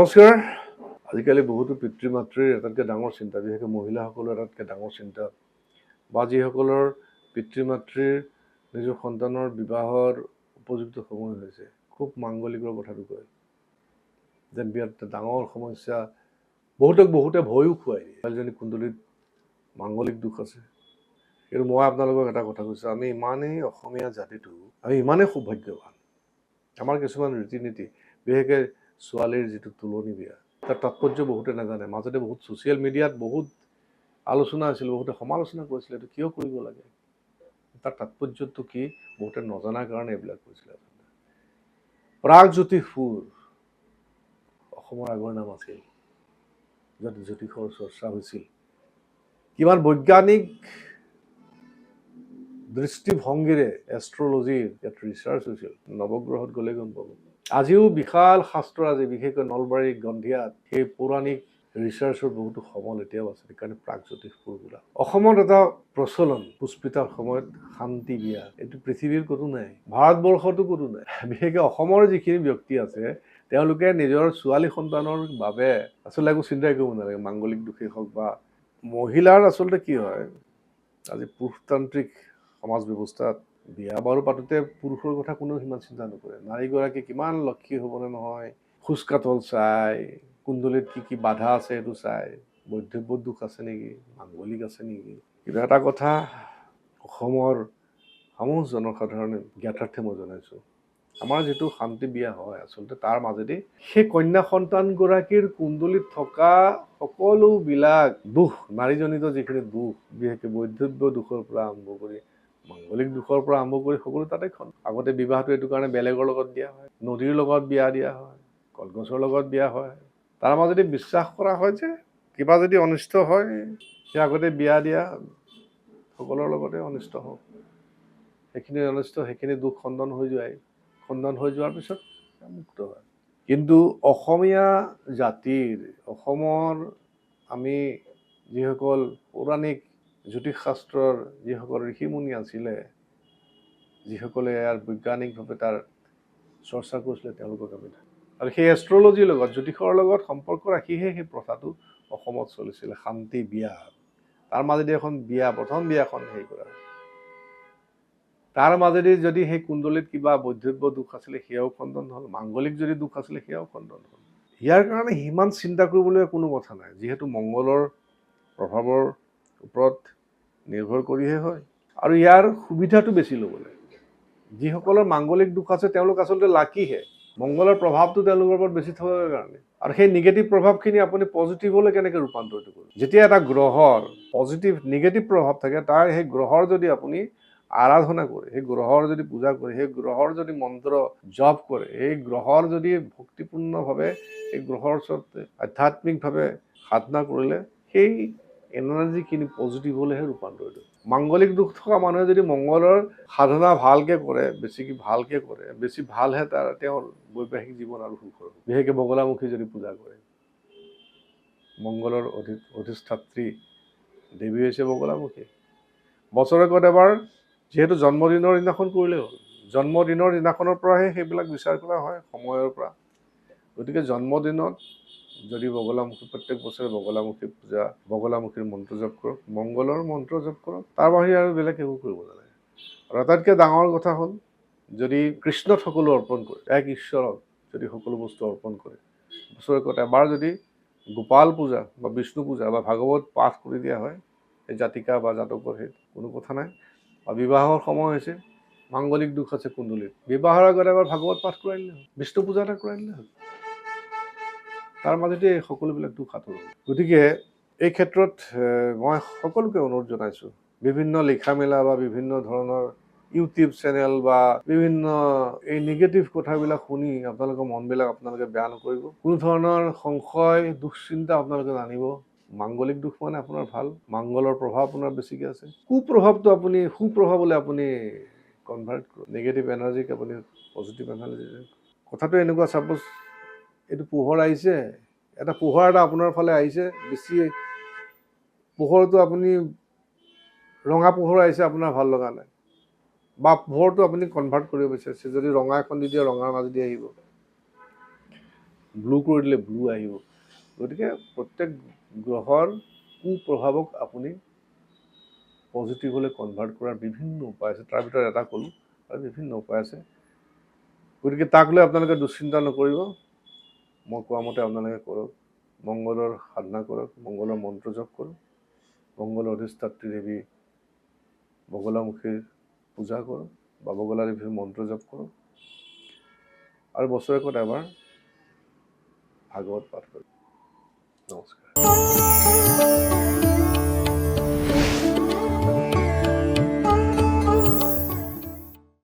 নমস্কাৰ। আজিকালি বহুতো পিতৃ মাতৃৰ আটাইতকৈ ডাঙৰ চিন্তা, বিশেষকৈ মহিলাসকলৰ আটাইতকৈ ডাঙৰ চিন্তা বা যিসকলৰ পিতৃ মাতৃৰ নিজৰ সন্তানৰ বিবাহৰ উপযুক্ত সময় হৈছে, খুব মাংগলিকৰ কথাটো কয় যেন বিৰাট ডাঙৰ সমস্যা। বহুতে ভয়ো খুৱাই দিয়ে। ছোৱালীজনী কুণ্ডলীত মাংগলিক দুখ আছে। কিন্তু মই আপোনালোকক এটা কথা কৈছোঁ, আমি ইমানেই অসমীয়া জাতিটো আমি ইমানেই সৌভাগ্যৱান। আমাৰ কিছুমান ৰীতি নীতি, বিশেষকৈ ছোৱালীৰ যিটো তুলনি বিয়া, তাৰ তাৎপৰ্য বহুতে নাজানে। মাজতে বহুত ছ'চিয়েল মিডিয়াত বহুত আলোচনা আছিল, বহুতে সমালোচনা কৰিছিলে, এইটো কিয় কৰিব লাগে, তাৰ তাৎপৰ্যটো কি বহুতে নজনাৰ কাৰণে এইবিলাক কৰিছিলে। প্ৰাগজ্যোতিষপুৰ অসমৰ আগৰ নাম আছিল, য'ত জ্যোতিষৰ চৰ্চা হৈছিল। কিমান বৈজ্ঞানিক দৃষ্টিভংগীৰে এষ্ট্ৰলজিৰ ইয়াত ৰিচাৰ্চ হৈছিল, নৱগ্ৰহত গ'লে গম পাব। আজিও বিশাল শাস্ত্ৰৰাজি, বিশেষকৈ নলবাৰী গন্ধিয়াত সেই পৌৰাণিক ৰিচাৰ্চৰ বহুতো সমল এতিয়াও আছে। সেইকাৰণে প্ৰাগজ্যোতিষপুৰ বোলা। অসমত এটা প্ৰচলন, পুষ্পিতাৰ সময়ত শান্তি বিয়া, এইটো পৃথিৱীৰ ক'তো নাই, ভাৰতবৰ্ষতো ক'তো নাই। বিশেষকৈ অসমৰ যিখিনি ব্যক্তি আছে তেওঁলোকে নিজৰ ছোৱালী সন্তানৰ বাবে আচলতে একো চিন্তাই কৰিব নালাগে। মাংগলিক দোষেই হওক বা মহিলাৰ আচলতে কি হয়, আজি পুৰুষতান্ত্ৰিক সমাজ ব্যৱস্থাত বিয়া বাৰু পাতোতে পুৰুষৰ কথা কোনেও সিমান চিন্তা নকৰে। নাৰীগৰাকী কিমান লক্ষী হ'বনে নহয়, খোজ কাতল চাই, কুণ্ডলীত কি কি বাধা আছে সেইটো চাই, বৈধব্য দুখ আছে নেকি, মাংগলিক আছে নেকি। কিন্তু এটা কথা অসমৰ সমূহ জনসাধাৰণে জ্ঞাতাৰ্থে মই জনাইছোঁ, আমাৰ যিটো শান্তি বিয়া হয় আচলতে তাৰ মাজেদি সেই কন্যা সন্তানগৰাকীৰ কুণ্ডলীত থকা সকলোবিলাক দুখ, নাৰীজনিত যিখিনি দুখ, বিশেষকৈ বৈধব্য দুখৰ পৰা আৰম্ভ কৰি মাংগলিক দুখৰ পৰা আৰম্ভ কৰি সকলো তাতে খন। আগতে বিবাহটো এইটো কাৰণে বেলেগৰ লগত দিয়া হয়, নদীৰ লগত বিয়া দিয়া হয়, কলগছৰ লগত বিয়া হয়। তাৰ মাজতে বিশ্বাস কৰা হয় যে কিবা যদি অনিষ্ট হয়, সেই আগতে বিয়া দিয়া সকলৰ লগতে অনিষ্ট হওক, সেইখিনি অনিষ্ট, সেইখিনি দুখ খণ্ডন হৈ যোৱাৰ পিছত মুক্ত হয়। কিন্তু অসমীয়া জাতিৰ, অসমৰ আমি যিসকল পৌৰাণিক জ্যোতিষ শাস্ত্ৰৰ যিসকল ঋষিমুনি আছিলে, যিসকলে ইয়াৰ বৈজ্ঞানিকভাৱে তাৰ চৰ্চা কৰিছিলে, তেওঁলোকক আমি আৰু সেই এষ্ট্ৰলজিৰ লগত, জ্যোতিষৰ লগত সম্পৰ্ক ৰাখিহে সেই প্ৰথাটো অসমত চলিছিলে, শান্তি বিয়া। তাৰ মাজেদি এখন বিয়া, প্ৰথম বিয়াখন হেৰি কৰা, তাৰ মাজেদি যদি সেই কুণ্ডলীত কিবা বৈধব্য দুখ আছিলে সেয়াও খণ্ডন হ'ল, মাংগলিক যদি দুখ আছিলে সেয়াও খণ্ডন হ'ল। ইয়াৰ কাৰণে সিমান চিন্তা কৰিবলৈ কোনো কথা নাই, যিহেতু মংগলৰ প্ৰভাৱৰ ওপৰত নিৰ্ভৰ কৰিহে হয়। আৰু ইয়াৰ সুবিধাটো বেছি ল'বলৈ, যিসকলৰ মাংগলিক দুখ আছে তেওঁলোক আচলতে লাকিহে, মংগলৰ প্ৰভাৱটো তেওঁলোকৰ ওপৰত বেছি থকাৰ কাৰণে। আৰু সেই নিগেটিভ প্ৰভাৱখিনি আপুনি পজিটিভলৈ কেনেকৈ ৰূপান্তৰিত কৰিব। যেতিয়া এটা গ্ৰহৰ পজিটিভ নিগেটিভ প্ৰভাৱ থাকে, তাৰ সেই গ্ৰহৰ যদি আপুনি আৰাধনা কৰে, সেই গ্ৰহৰ যদি পূজা কৰে, সেই গ্ৰহৰ যদি মন্ত্ৰ জপ কৰে, এই গ্ৰহৰ যদি ভক্তিপূৰ্ণভাৱে এই গ্ৰহৰ ওচৰত আধ্যাত্মিকভাৱে সাধনা কৰিলে সেই এনাৰ্জিখিনি পজিটিভ হ'লেহে ৰূপান্তৰিত। মাংগলিক দুখ থকা মানুহে যদি মংগলৰ সাধনা ভালকৈ কৰে, বেছিকৈ ভালকৈ কৰে, বেছি ভালহে তেওঁৰ বৈবাহিক জীৱন আৰু সুখৰ হ'ব। বিশেষকৈ বগলামুখী যদি পূজা কৰে, মংগলৰ অধিষ্ঠাত্ৰী দেৱী হৈছে বগলামুখী। বছৰেকত এবাৰ যিহেতু জন্মদিনৰ দিনাখন কৰিলেই হ'ল, জন্মদিনৰ দিনাখনৰ পৰাহে সেইবিলাক বিচাৰ কৰা হয়, সময়ৰ পৰা। গতিকে জন্মদিনত যদি বগলামুখী, প্ৰত্যেক বছৰে বগলামুখী পূজা, বগলামুখীৰ মন্ত্ৰ জপ কৰক, মংগলৰ মন্ত্ৰ জপ কৰক, তাৰ বাহিৰে আৰু বেলেগ একো কৰিব নালাগে। আৰু আটাইতকৈ ডাঙৰ কথা হ'ল, যদি কৃষ্ণত সকলো অৰ্পণ কৰে, এক ঈশ্বৰক যদি সকলো বস্তু অৰ্পণ কৰে, বছৰেকত এবাৰ যদি গোপাল পূজা বা বিষ্ণু পূজা বা ভাগৱত পাঠ কৰি দিয়া হয়, এই জাতিকা বা জাতকৰ সেই কোনো কথা নাই। বা বিবাহৰ সময় হৈছে, মাংগলিক দুখ আছে কুণ্ডলীত, বিবাহৰ আগত এবাৰ ভাগৱত পাঠ কৰাই দিলে হ'ল, বিষ্ণু পূজা এটা কৰাই দিলে হ'ল, তাৰ মাজতে সকলোবিলাক দুখ আঁতৰ হ'ল। গতিকে এই ক্ষেত্ৰত মই সকলোকে অনুৰোধ জনাইছোঁ, বিভিন্ন লিখা মেলা বা বিভিন্ন ধৰণৰ ইউটিউব চেনেল বা বিভিন্ন এই নিগেটিভ কথাবিলাক শুনি আপোনালোকৰ মনবিলাক আপোনালোকে বেয়া নকৰিব। কোনো ধৰণৰ সংশয় দুশ্চিন্তা আপোনালোকে নানিব। মাংগলিক দুখ মানে আপোনাৰ ভাল, মাংগলৰ প্ৰভাৱ আপোনাৰ বেছিকৈ আছে, কুপ্ৰভাৱটো আপুনি সুপ্ৰভাৱলৈ আপুনি কনভাৰ্ট কৰক, নিগেটিভ এনাৰ্জিক আপুনি পজিটিভ এনাৰ্জি। কথাটো এনেকুৱা, ছাপ'জ এইটো পোহৰ আহিছে, এটা পোহৰ এটা আপোনাৰ ফালে আহিছে, বেছি পোহৰটো আপুনি ৰঙা পোহৰ আহিছে, আপোনাৰ ভাল লগা নাই, বা পোহৰটো আপুনি কনভাৰ্ট কৰিব বিচাৰিছে, যদি ৰঙা এখন দি দিয়ে ৰঙাৰ মাজেদি আহিব। ব্লু কৰি দিলে ব্লু আহিব। গতিকে প্ৰত্যেক গ্ৰহৰ কুপ্ৰভাৱক আপুনি পজিটিভলৈ কনভাৰ্ট কৰাৰ বিভিন্ন উপায় আছে, তাৰ ভিতৰত এটা ক'লোঁ আৰু বিভিন্ন উপায় আছে। গতিকে তাক লৈ আপোনালোকে দুশ্চিন্তা নকৰিব, মই কোৱা মতে আপোনালোকে কৰক, মংগলৰ সাধনা কৰক, মংগলৰ মন্ত্ৰ জপ কৰক, মংগলৰ অধিষ্ঠাত্ৰী দেৱী বগলামুখীৰ পূজা কৰক বা বগলা দেৱীৰ মন্ত্ৰ জপ কৰক আৰু বছৰেকত এবাৰ ভাগৱত পাঠ কৰক। নমস্কাৰ।